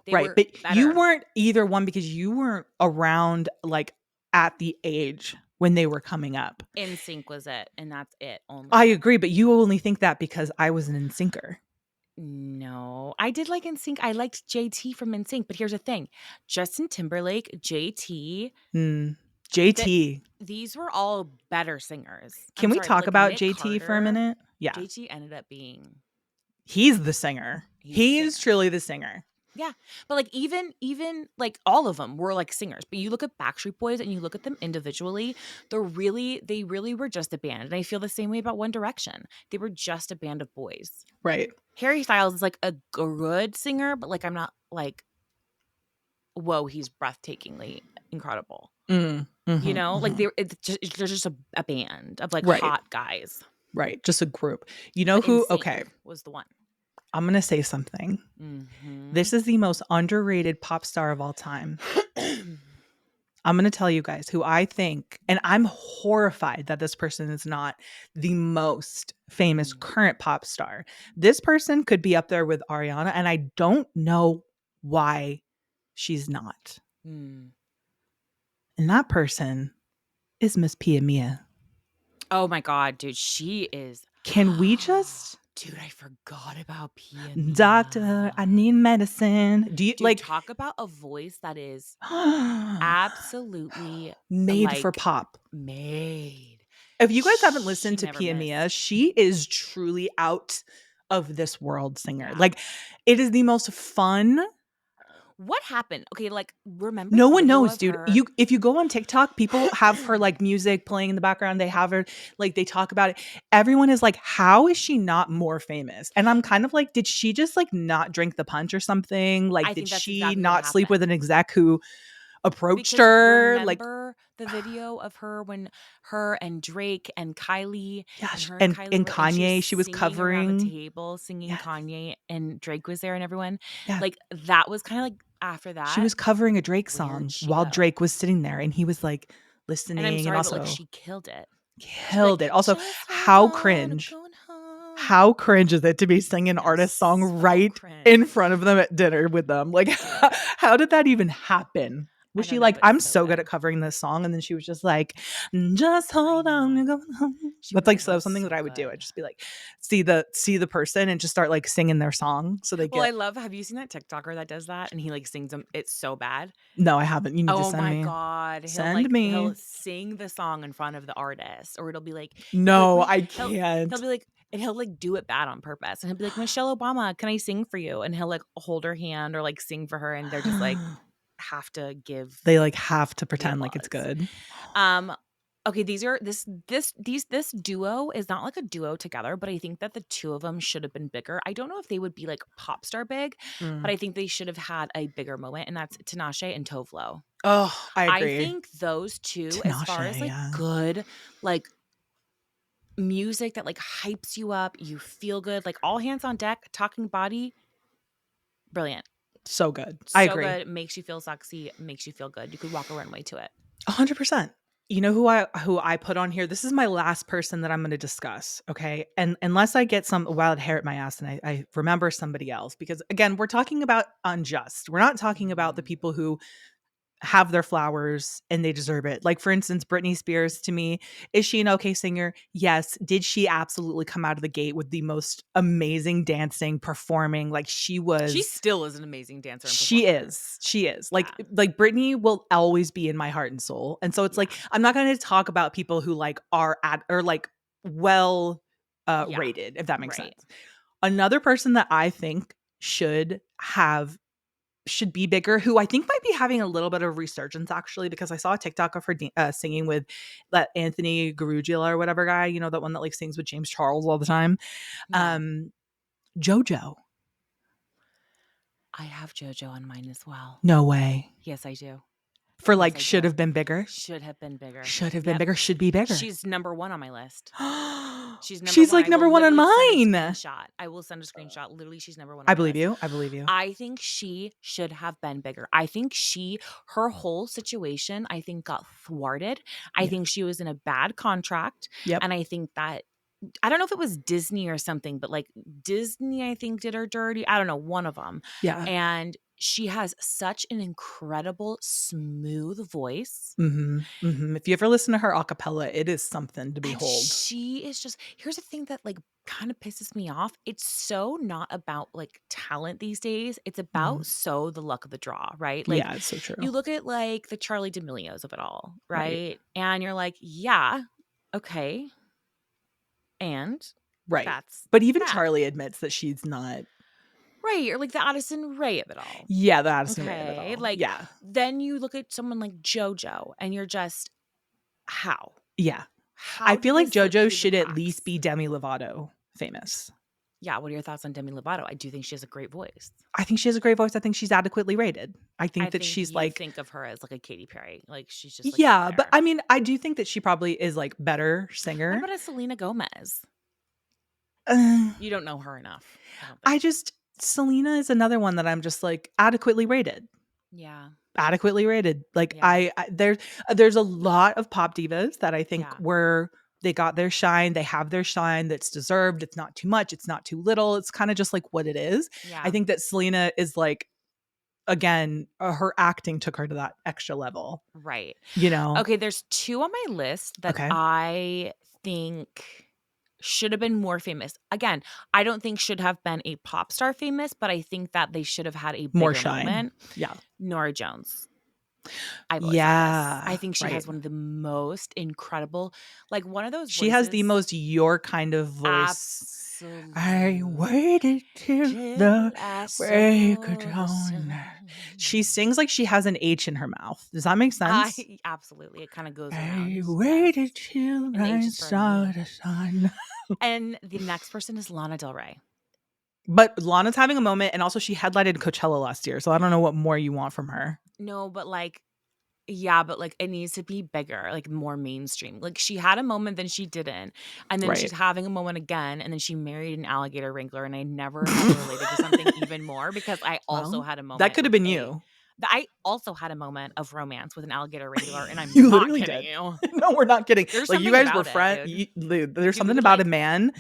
Speaker 1: They
Speaker 2: Right.
Speaker 1: were
Speaker 2: But you
Speaker 1: better.
Speaker 2: weren't either one because you weren't around like at the age when they were coming up.
Speaker 1: NSYNC was it, and that's it only.
Speaker 2: I agree, but you only think that because I was an NSYNCer.
Speaker 1: No, I did like NSYNC. I liked JT from NSYNC, but here's the thing: Justin Timberlake, JT,
Speaker 2: JT.
Speaker 1: these were all better singers.
Speaker 2: Can
Speaker 1: I'm
Speaker 2: we
Speaker 1: sorry, but
Speaker 2: talk
Speaker 1: like
Speaker 2: about
Speaker 1: Nick
Speaker 2: JT for a
Speaker 1: Carter,
Speaker 2: minute? Yeah.
Speaker 1: JT ended up being
Speaker 2: He's the singer.
Speaker 1: he's the
Speaker 2: He is
Speaker 1: singer.
Speaker 2: truly the singer.
Speaker 1: Yeah, but like even like all of them were like singers. But you look at Backstreet Boys and you look at them individually, they really were just a band. And I feel the same way about One Direction. They were just a band of boys.
Speaker 2: Right.
Speaker 1: Harry Styles is like a good singer, but like I'm not like, whoa, he's breathtakingly incredible. You know, like they're just a band of like
Speaker 2: Right.
Speaker 1: hot guys.
Speaker 2: Right. Just a group. You know
Speaker 1: But
Speaker 2: who?
Speaker 1: NSYNC
Speaker 2: Okay.
Speaker 1: was the one.
Speaker 2: I'm going to say something. This is the most underrated pop star of all time. I'm going to tell you guys who I think, and I'm horrified that this person is not the most famous current pop star. This person could be up there with Ariana, and I don't know why she's not. And that person is Miss Pia Mia.
Speaker 1: Oh my God, dude, she is.
Speaker 2: Can we just?
Speaker 1: Dude, I forgot about Pia.
Speaker 2: Doctor, I need medicine. Do you
Speaker 1: Dude,
Speaker 2: like
Speaker 1: talk about a voice that is absolutely
Speaker 2: made
Speaker 1: like
Speaker 2: for pop?
Speaker 1: made.
Speaker 2: If you guys haven't
Speaker 1: She
Speaker 2: listened to
Speaker 1: never
Speaker 2: Pia Mia,
Speaker 1: missed.
Speaker 2: she is truly out of this world singer.
Speaker 1: Yeah.
Speaker 2: Like it is the most fun.
Speaker 1: What happened? Okay, like remember
Speaker 2: No
Speaker 1: the
Speaker 2: one
Speaker 1: video
Speaker 2: knows,
Speaker 1: of
Speaker 2: dude.
Speaker 1: her?
Speaker 2: If you go on TikTok, people have her like music playing in the background. They have her like they talk about it. Everyone is like, how is she not more famous? And I'm kind of like, did she just like not drink the punch or something? Like,
Speaker 1: I
Speaker 2: did
Speaker 1: think that's
Speaker 2: she
Speaker 1: exactly what
Speaker 2: not sleep with
Speaker 1: happened.
Speaker 2: an exec who approached
Speaker 1: Because
Speaker 2: her? Like,
Speaker 1: remember the video of her when her and Drake and Kylie
Speaker 2: yeah,
Speaker 1: and her and Kylie
Speaker 2: and
Speaker 1: were and she was
Speaker 2: Kanye, she was
Speaker 1: singing around the
Speaker 2: covering.
Speaker 1: table, singing
Speaker 2: Yes,
Speaker 1: Kanye and Drake was there and everyone.
Speaker 2: yeah.
Speaker 1: Like that was kind of like after
Speaker 2: She
Speaker 1: that,
Speaker 2: was covering a Drake
Speaker 1: where'd
Speaker 2: song
Speaker 1: she
Speaker 2: while
Speaker 1: go?
Speaker 2: Drake was sitting there and he was like
Speaker 1: And I'm
Speaker 2: listening and
Speaker 1: sorry, but like
Speaker 2: also
Speaker 1: she killed it. She'd be like,
Speaker 2: killed it. Also,
Speaker 1: just hold
Speaker 2: how
Speaker 1: on, I'm
Speaker 2: cringe.
Speaker 1: going home.
Speaker 2: How cringe is it to be singing an
Speaker 1: I know,
Speaker 2: artist song
Speaker 1: so
Speaker 2: right in
Speaker 1: cringe.
Speaker 2: front of them at dinner with them? Like, how did that even happen?
Speaker 1: I
Speaker 2: Was she
Speaker 1: don't know,
Speaker 2: like,
Speaker 1: but
Speaker 2: I'm
Speaker 1: so
Speaker 2: so good at
Speaker 1: good.
Speaker 2: covering this song? And then she was just like, just
Speaker 1: I
Speaker 2: hold on.
Speaker 1: know.
Speaker 2: You're going home.
Speaker 1: She
Speaker 2: That's
Speaker 1: really
Speaker 2: like so
Speaker 1: was
Speaker 2: something that
Speaker 1: so
Speaker 2: I would do. I'd
Speaker 1: good.
Speaker 2: just be like, see the person and just start like singing their song. So they
Speaker 1: Well, I
Speaker 2: get,
Speaker 1: love, have you seen that TikToker that does that? And he like sings them. It's so bad.
Speaker 2: no, I haven't. You need to
Speaker 1: Oh
Speaker 2: send
Speaker 1: my
Speaker 2: me.
Speaker 1: God.
Speaker 2: Send
Speaker 1: He'll
Speaker 2: me.
Speaker 1: sing the song in front of the artist. Or it'll be like,
Speaker 2: No,
Speaker 1: wait,
Speaker 2: I
Speaker 1: he'll
Speaker 2: can't.
Speaker 1: be like, and he'll like do it bad on purpose. And he'll be like, Michelle Obama, can I sing for you? And he'll like hold her hand or like sing for her. And they're just like, have to give
Speaker 2: They like have to
Speaker 1: the
Speaker 2: pretend like it's
Speaker 1: applause.
Speaker 2: good.
Speaker 1: Okay, this duo is not like a duo together, but I think that the two of them should have been bigger. I don't know if they would be like pop star big, but I think they should have had a bigger moment, and that's Tinashe and Tovlo.
Speaker 2: Oh, I
Speaker 1: I
Speaker 2: agree.
Speaker 1: think those two, as far as
Speaker 2: Tinashe,
Speaker 1: like
Speaker 2: yeah.
Speaker 1: good, like music that like hypes you up, you feel good, like all hands on deck, talking body, brilliant.
Speaker 2: So good. I
Speaker 1: So
Speaker 2: agree.
Speaker 1: good, makes you feel sexy, makes you feel good. You could walk a runway to it.
Speaker 2: 100%. You know who I put on here? This is my last person that I'm going to discuss. Okay. And unless I get some wild hair at my ass and I remember somebody else, because again, we're talking about unjust. We're not talking about the people who have their flowers and they deserve it. Like, for instance, Britney Spears, to me, is she an okay singer? Yes. Did she absolutely come out of the gate with the most amazing dancing, performing? Like, she
Speaker 1: She
Speaker 2: was.
Speaker 1: still is an amazing dancer and
Speaker 2: She
Speaker 1: performer.
Speaker 2: is. She is.
Speaker 1: Yeah.
Speaker 2: Like Britney will always be in my heart and soul. And so it's like, I'm not going to talk about people who like are at or like well rated, if that makes sense. Another person that I think should be bigger, who I think might be having a little bit of resurgence actually, because I saw a TikTok of her singing with that Anthony Garugula or whatever guy, you know, that one that like sings with James Charles all the time.
Speaker 1: Yeah.
Speaker 2: JoJo.
Speaker 1: I have JoJo on mine as well.
Speaker 2: No way.
Speaker 1: Yes, I do.
Speaker 2: For
Speaker 1: Yes,
Speaker 2: like
Speaker 1: I
Speaker 2: should
Speaker 1: do.
Speaker 2: have been bigger.
Speaker 1: Should have been bigger.
Speaker 2: Should have been
Speaker 1: Yep.
Speaker 2: bigger. Should be bigger.
Speaker 1: She's number 1 on my list. She's number
Speaker 2: She's
Speaker 1: 1.
Speaker 2: like
Speaker 1: I will
Speaker 2: number one on
Speaker 1: literally send a
Speaker 2: mine.
Speaker 1: screenshot. I will send a screenshot. Literally, she's number 1 on
Speaker 2: I
Speaker 1: my
Speaker 2: believe
Speaker 1: list.
Speaker 2: you. I believe you.
Speaker 1: I think she should have been bigger. I think her whole situation, I think got thwarted. I
Speaker 2: Yeah.
Speaker 1: think she was in a bad contract.
Speaker 2: Yep.
Speaker 1: And I think that, I don't know if it was Disney or something, but like Disney, I think did her dirty. I don't know, one of them.
Speaker 2: Yeah.
Speaker 1: And she has such an incredible, smooth voice.
Speaker 2: If you ever listen to her a cappella, it is something to
Speaker 1: And
Speaker 2: behold.
Speaker 1: she is just, here's the thing that like kind of pisses me off. It's so not about like talent these days. It's about so the luck of the draw, right? Like
Speaker 2: Yeah, it's so true.
Speaker 1: you look at like the Charlie D'Amelios of it all,
Speaker 2: Right.
Speaker 1: right? And you're like, yeah, okay. And
Speaker 2: Right.
Speaker 1: that's
Speaker 2: But even
Speaker 1: that.
Speaker 2: Charlie admits that she's not.
Speaker 1: Right. Or like the Addison Rae of it all.
Speaker 2: Yeah, the Addison Rae of it
Speaker 1: Okay.
Speaker 2: all.
Speaker 1: Like
Speaker 2: Yeah.
Speaker 1: then you look at someone like JoJo and you're just, how?
Speaker 2: Yeah.
Speaker 1: How
Speaker 2: I
Speaker 1: did
Speaker 2: feel like
Speaker 1: this slip through
Speaker 2: JoJo
Speaker 1: the
Speaker 2: should at
Speaker 1: cracks?
Speaker 2: least be Demi Lovato famous.
Speaker 1: Yeah, what are your thoughts on Demi Lovato? I do think she has a great voice.
Speaker 2: I think she has a great voice. I think she's adequately rated. I think that she's
Speaker 1: you
Speaker 2: like,
Speaker 1: think of her as like a Katy Perry. Like she's just like
Speaker 2: yeah,
Speaker 1: up
Speaker 2: but
Speaker 1: there.
Speaker 2: I mean, I do think that she probably is like better
Speaker 1: What
Speaker 2: singer.
Speaker 1: about a Selena Gomez? You don't know her enough.
Speaker 2: Selena is another one that I'm just like adequately rated.
Speaker 1: Yeah.
Speaker 2: Adequately rated. Like
Speaker 1: Yeah.
Speaker 2: there's a lot of pop divas that I think
Speaker 1: Yeah.
Speaker 2: they got their shine. They have their shine that's deserved. It's not too much. It's not too little. It's kind of just like what it is.
Speaker 1: Yeah.
Speaker 2: I think that Selena is like, again, her acting took her to that extra level.
Speaker 1: Right.
Speaker 2: You know?
Speaker 1: Okay, there's 2 on my list that I think should have been more famous. Again, I don't think should have been a pop star famous, but I think that they should have had a
Speaker 2: More
Speaker 1: bigger
Speaker 2: shine.
Speaker 1: moment.
Speaker 2: Yeah.
Speaker 1: Nora Jones. I've always said this. I think she
Speaker 2: right.
Speaker 1: has one of the most incredible, like one of those
Speaker 2: She has the most your kind of voice. I waited till the break of dawn. She sings like she has an H in her mouth. Does that make sense?
Speaker 1: Absolutely. It kind of goes around.
Speaker 2: I waited till I saw the sun.
Speaker 1: And the next person is Lana Del Rey.
Speaker 2: But Lana's having a moment, and also she headlighted Coachella last year, so I don't know what more you want from her.
Speaker 1: No, but like, yeah, but like it needs to be bigger, like more mainstream. Like she had a moment, then she didn't. And then she's having a moment again, and then she married an alligator wrangler, and I never have related to something even more because I also had a moment.
Speaker 2: That could have been you.
Speaker 1: I also had a moment of romance with an alligator wrangler, and I'm
Speaker 2: you
Speaker 1: not
Speaker 2: literally
Speaker 1: kidding
Speaker 2: did.
Speaker 1: you.
Speaker 2: No, we're not kidding.
Speaker 1: There's
Speaker 2: like you guys were friends. There's something about a man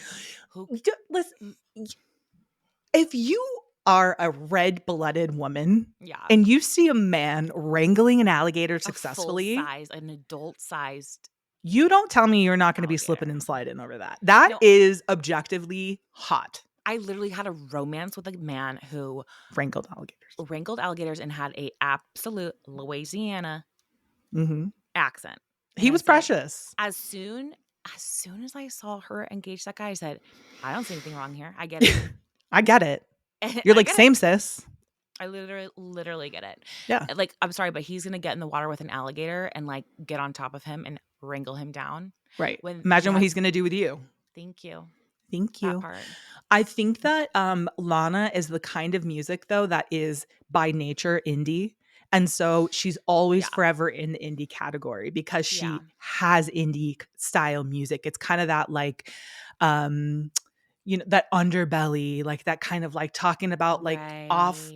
Speaker 2: who listen. If you are a red-blooded woman, and you see a man wrangling an alligator successfully,
Speaker 1: an adult-sized,
Speaker 2: you don't tell me you're not going to be slipping and sliding over that. That is objectively hot.
Speaker 1: I literally had a romance with a man who
Speaker 2: wrangled alligators
Speaker 1: and had a absolute Louisiana accent.
Speaker 2: He was precious.
Speaker 1: As soon as I saw her engage that guy, I said, I don't see anything wrong here. I get it.
Speaker 2: I get it. You're like, same sis.
Speaker 1: I literally get it.
Speaker 2: Yeah.
Speaker 1: Like, I'm sorry, but he's going to get in the water with an alligator and like get on top of him and wrangle him down.
Speaker 2: Right. Imagine what he's going to do with you.
Speaker 1: Thank you.
Speaker 2: Thank you. I think that Lana is the kind of music, though, that is by nature indie. And so she's always forever in the indie category because she has indie style music. It's kind of that like, that underbelly, like that kind of like talking about like off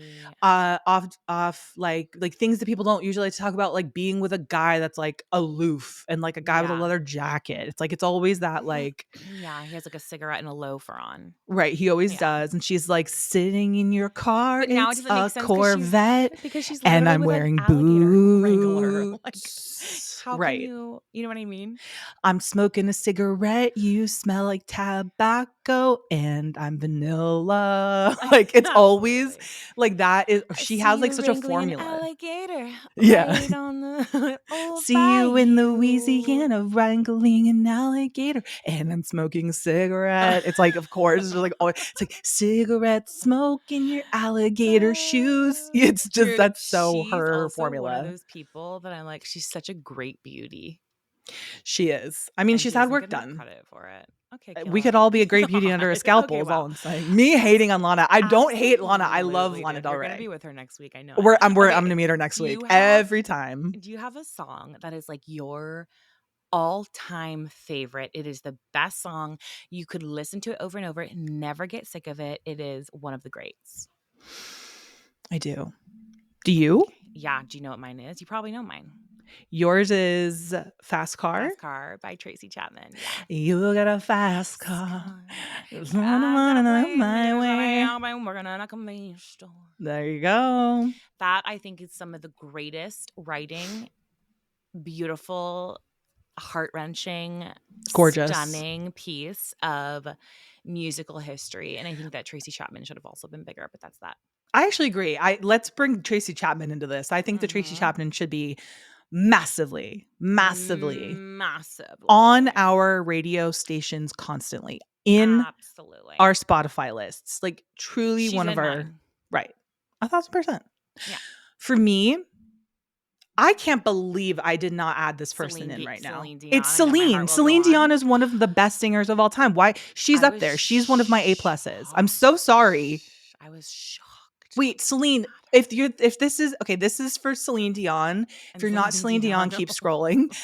Speaker 2: like things that people don't usually like to talk about, like being with a guy that's like aloof and like a guy with a leather jacket. It's like, it's always that like,
Speaker 1: he has like a cigarette and a loafer on.
Speaker 2: Right. He always does. And she's like sitting in your car.
Speaker 1: But now
Speaker 2: it's
Speaker 1: it doesn't make
Speaker 2: a
Speaker 1: sense
Speaker 2: Corvette
Speaker 1: because she's
Speaker 2: and I'm wearing boots.
Speaker 1: Like, how can you know what I mean?
Speaker 2: I'm smoking a cigarette. You smell like tobacco and I'm vanilla. Like it's always like that is, she has like such a formula.
Speaker 1: Alligator.
Speaker 2: Yeah.
Speaker 1: On the
Speaker 2: See you in Louisiana wrangling an alligator and I'm smoking a cigarette. It's like, of course, it's like always, it's like cigarette smoke in your alligator shoes. It's just, that's so her formula.
Speaker 1: One of those people that I'm like, she's such a great beauty.
Speaker 2: She is. I mean,
Speaker 1: and
Speaker 2: she's
Speaker 1: she
Speaker 2: had
Speaker 1: doesn't
Speaker 2: work
Speaker 1: get enough
Speaker 2: done.
Speaker 1: credit for it. Okay,
Speaker 2: We
Speaker 1: Kayla.
Speaker 2: could all be a great beauty under a scalpel
Speaker 1: Okay,
Speaker 2: is all
Speaker 1: wow.
Speaker 2: I'm saying. Me hating on Lana. I don't hate Lana. I love
Speaker 1: Absolutely,
Speaker 2: Lana
Speaker 1: dude. You're
Speaker 2: Del
Speaker 1: gonna be
Speaker 2: Rey.
Speaker 1: with her next week. I know it.
Speaker 2: I'm
Speaker 1: Okay,
Speaker 2: gonna meet her next
Speaker 1: do
Speaker 2: week
Speaker 1: you have
Speaker 2: every time.
Speaker 1: do you have a song that is like your all-time favorite? It is the best song. You could listen to it over and over, never get sick of it. It is one of the greats.
Speaker 2: I do. Do you?
Speaker 1: Okay. Yeah. Do you know what mine is? You probably know mine.
Speaker 2: Yours is Fast Car.
Speaker 1: Fast Car by Tracy Chapman. Yeah.
Speaker 2: You got a fast car.
Speaker 1: I got a plane
Speaker 2: My way.
Speaker 1: I'm working on a convenience store.
Speaker 2: There you go.
Speaker 1: That I think is some of the greatest writing, beautiful, heart-wrenching,
Speaker 2: Gorgeous.
Speaker 1: stunning piece of musical history. And I think that Tracy Chapman should have also been bigger, but that's that.
Speaker 2: I actually agree. Let's bring Tracy Chapman into this. I think that Tracy Chapman should be massively on our radio stations constantly, in
Speaker 1: Absolutely.
Speaker 2: our Spotify lists. Like truly
Speaker 1: She's
Speaker 2: one of
Speaker 1: in
Speaker 2: our
Speaker 1: mine.
Speaker 2: right. 1,000%.
Speaker 1: Yeah.
Speaker 2: For me, I can't believe I did not add this person in right now.
Speaker 1: Celine Dion.
Speaker 2: It's Celine. Celine Dion is one of the best singers of all time. Why? She's up there. She's one of my A+s. I'm so sorry.
Speaker 1: I was shocked.
Speaker 2: Wait, Celine, if this is okay, this is for Celine Dion. If you're not Celine Dion, keep scrolling.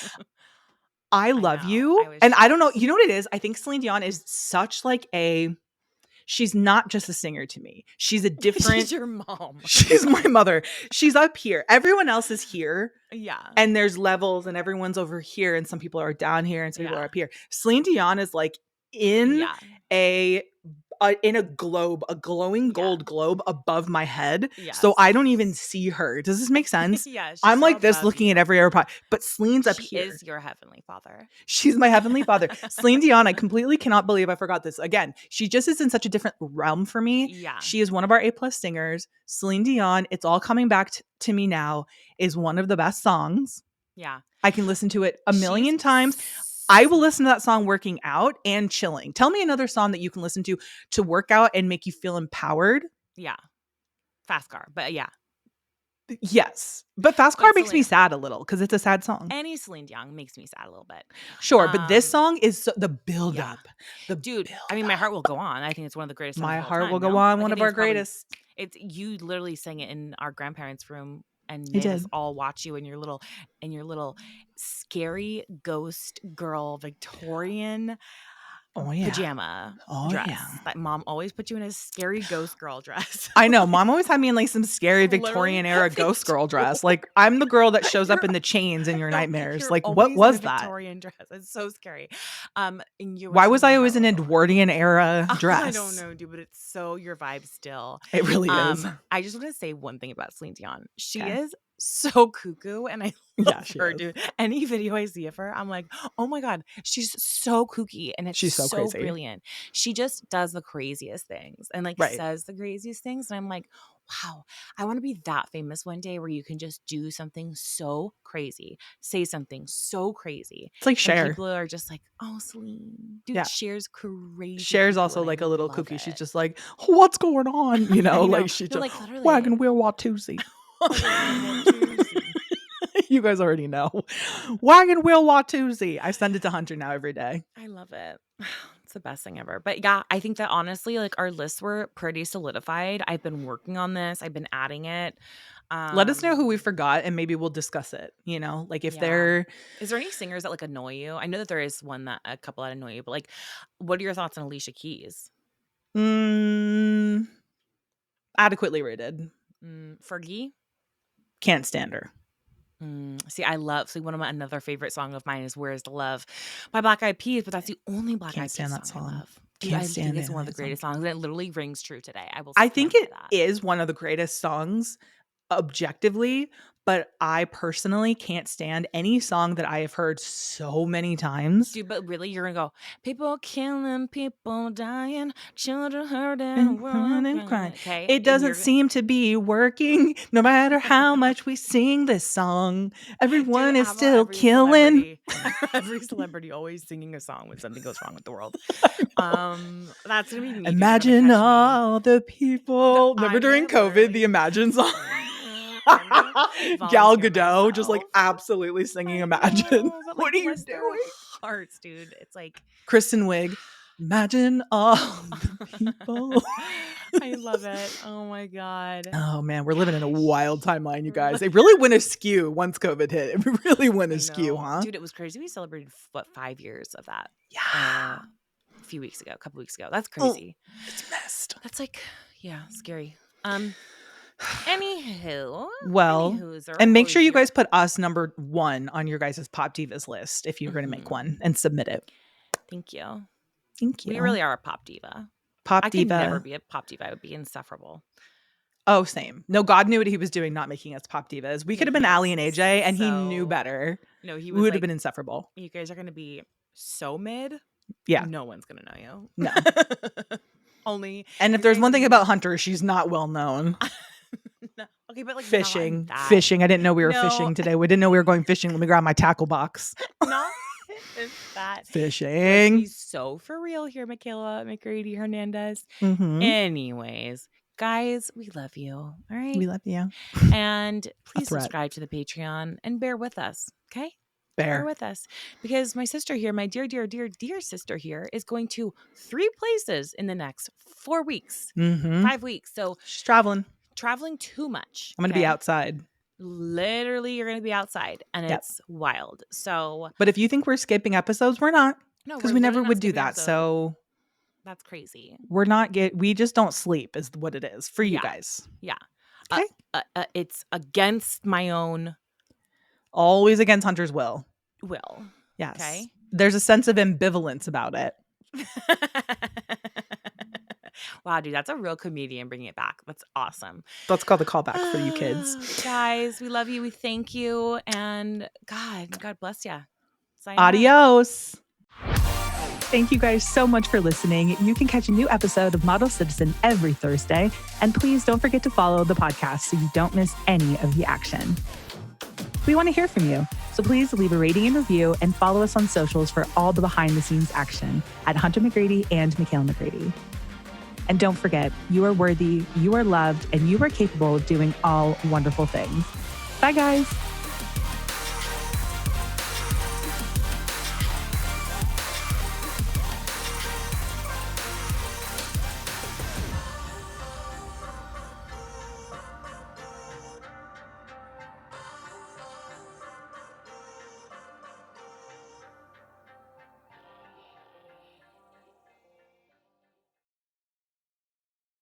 Speaker 2: I love you. And I don't know, you know what it is? I think Celine Dion is such like she's not just a singer to me. She's a different.
Speaker 1: She's your mom.
Speaker 2: She's my mother. She's up here. Everyone else is here.
Speaker 1: Yeah.
Speaker 2: And there's levels and everyone's over here and some people are down here and some people are up here. Celine Dion is like in in a globe, a glowing gold globe above my head. Yes. So I don't even see her. Does this make sense?
Speaker 1: Yeah.
Speaker 2: I'm like this looking at every other part, but Celine's up here.
Speaker 1: She is your heavenly father.
Speaker 2: She's my heavenly father. Celine Dion, I completely cannot believe I forgot this. Again, she just is in such a different realm for me.
Speaker 1: Yeah.
Speaker 2: She is one of our A+ singers. Celine Dion, It's All Coming Back to Me Now is one of the best songs.
Speaker 1: Yeah.
Speaker 2: I can listen to it a million times. I will listen to that song working out and chilling. Tell me another song that you can listen to work out and make you feel empowered.
Speaker 1: Yeah. Fast Car, but yeah.
Speaker 2: Yes. But Fast Car makes me sad a little because it's a sad song.
Speaker 1: Any Celine Dion makes me sad a little bit.
Speaker 2: Sure, but this song is the build up.
Speaker 1: I mean, My Heart Will Go On. I think it's one of the greatest songs
Speaker 2: My
Speaker 1: of all
Speaker 2: Heart
Speaker 1: time,
Speaker 2: Will Go On, one of our greatest.
Speaker 1: It's you literally sang it in our grandparents' room. And
Speaker 2: they
Speaker 1: just all watch you in your little scary ghost girl Victorian pajama dress. Yeah. That mom always put you in a scary ghost girl dress.
Speaker 2: I know. Mom always had me in like some scary Victorian era ghost girl dress. Like I'm the girl that shows up in the chains in your nightmares. Like what was that?
Speaker 1: Victorian dress. It's so scary.
Speaker 2: Why was I always in an Edwardian era dress?
Speaker 1: I don't know, dude, but it's so your vibe still.
Speaker 2: It really is.
Speaker 1: I just want to say one thing about Celine Dion. She is so cuckoo, and I love her, dude. Any video I see of her, I'm like, oh my god, she's so kooky, and she's so crazy. Brilliant. She just does the craziest things and like says the craziest things, and I'm like, wow, I want to be that famous one day where you can just do something so crazy, say something so crazy.
Speaker 2: It's like Cher.
Speaker 1: People are just like, oh, Celine, dude, Cher's crazy.
Speaker 2: Cher's also like a little kooky. She's just like, what's going on? You know, like she's just like wagon wheel Watusi. You guys already know. Wagon wheel Watusi. I send it to Hunter now every day.
Speaker 1: I love it. It's the best thing ever. But yeah, I think that honestly, like our lists were pretty solidified. I've been working on this. I've been adding it.
Speaker 2: Let us know who we forgot and maybe we'll discuss it. You know, like if there
Speaker 1: any singers that like annoy you? I know that there is a couple that annoy you, but like, what are your thoughts on Alicia Keys?
Speaker 2: Adequately rated.
Speaker 1: Fergie?
Speaker 2: Can't stand her.
Speaker 1: See, one of another favorite song of mine is "Where's the Love" by Black Eyed Peas, but that's the only Black Eyed Peas song I love. Dude, I think it's one of the greatest songs, and it literally rings true today.
Speaker 2: I think it is one of the greatest songs objectively, but I personally can't stand any song that I have heard so many times.
Speaker 1: Dude, but really, you're gonna go, people killing, people dying, children hurting, world crying. Okay?
Speaker 2: It doesn't seem to be working, no matter how much we sing this song. Everyone is still killing.
Speaker 1: Every celebrity always singing a song when something goes wrong with the world. That's gonna be me.
Speaker 2: Imagine all the people. Remember during COVID, the Imagine song? Gal
Speaker 1: volunteer
Speaker 2: Gadot just like
Speaker 1: myself.
Speaker 2: absolutely singing
Speaker 1: I
Speaker 2: Imagine.
Speaker 1: know, but,
Speaker 2: What are you
Speaker 1: bless their
Speaker 2: doing?
Speaker 1: hearts, dude. It's like
Speaker 2: Kristen Wiig. Imagine all the people.
Speaker 1: I love it. Oh my God.
Speaker 2: Oh man, we're living in a
Speaker 1: Gosh.
Speaker 2: wild timeline, you guys. It really went askew once COVID hit. It really went
Speaker 1: I
Speaker 2: askew,
Speaker 1: know.
Speaker 2: huh?
Speaker 1: Dude, it was crazy. We celebrated 5 years of that.
Speaker 2: Yeah.
Speaker 1: A few weeks ago, a couple weeks ago. That's
Speaker 2: Oh,
Speaker 1: crazy.
Speaker 2: it's messed.
Speaker 1: That's like, yeah, scary. Anywho.
Speaker 2: Well,
Speaker 1: Anywho's
Speaker 2: and make sure you guys put us number 1 on your guys' Pop Divas list if you're going to make one and submit it.
Speaker 1: Thank you.
Speaker 2: Thank you.
Speaker 1: We really are a pop diva.
Speaker 2: Pop
Speaker 1: I
Speaker 2: diva.
Speaker 1: could never be a pop diva. I would be insufferable.
Speaker 2: Oh, same. No, God knew what he was doing, not making us pop divas. We could have been Allie and AJ, and he knew better.
Speaker 1: No, he
Speaker 2: we
Speaker 1: was
Speaker 2: would have been insufferable.
Speaker 1: You guys are going to be so mid.
Speaker 2: Yeah.
Speaker 1: No one's going to know you.
Speaker 2: No.
Speaker 1: Only.
Speaker 2: And if there's one thing about Hunter, she's not well known.
Speaker 1: No. Okay, but like
Speaker 2: fishing. Fishing. I didn't know we were fishing today. We didn't know we were going fishing. Let me grab my tackle box.
Speaker 1: Not that.
Speaker 2: Fishing.
Speaker 1: He's so for real here, Michaela McGrady Hernandez.
Speaker 2: Mm-hmm.
Speaker 1: Anyways, guys, we love you. All right.
Speaker 2: We love you.
Speaker 1: And please subscribe to the Patreon and bear with us. Okay. Bear with us, because my sister here, my dear sister here, is going to 3 places in the next 4 weeks, 5 weeks. So
Speaker 2: she's traveling
Speaker 1: too much.
Speaker 2: I'm going to be outside.
Speaker 1: Literally, you're going to be outside, and it's wild. So,
Speaker 2: but if you think we're skipping episodes, we're not. No, because we never would do that. So
Speaker 1: that's crazy.
Speaker 2: We're not we just don't sleep is what it is for you guys.
Speaker 1: Yeah.
Speaker 2: Okay.
Speaker 1: It's against my own.
Speaker 2: Always against Hunter's will. Yes.
Speaker 1: Okay.
Speaker 2: There's a sense of ambivalence about it.
Speaker 1: Wow, dude, that's a real comedian bringing it back. That's awesome.
Speaker 2: That's called the callback for you kids.
Speaker 1: Guys, we love you. We thank you. And God bless you.
Speaker 2: Adios.
Speaker 3: Thank you guys so much for listening. You can catch a new episode of Model Citizen every Thursday. And please don't forget to follow the podcast so you don't miss any of the action. We want to hear from you, so please leave a rating and review and follow us on socials for all the behind-the-scenes action at Hunter McGrady and Michaela McGrady. And don't forget, you are worthy, you are loved, and you are capable of doing all wonderful things. Bye, guys.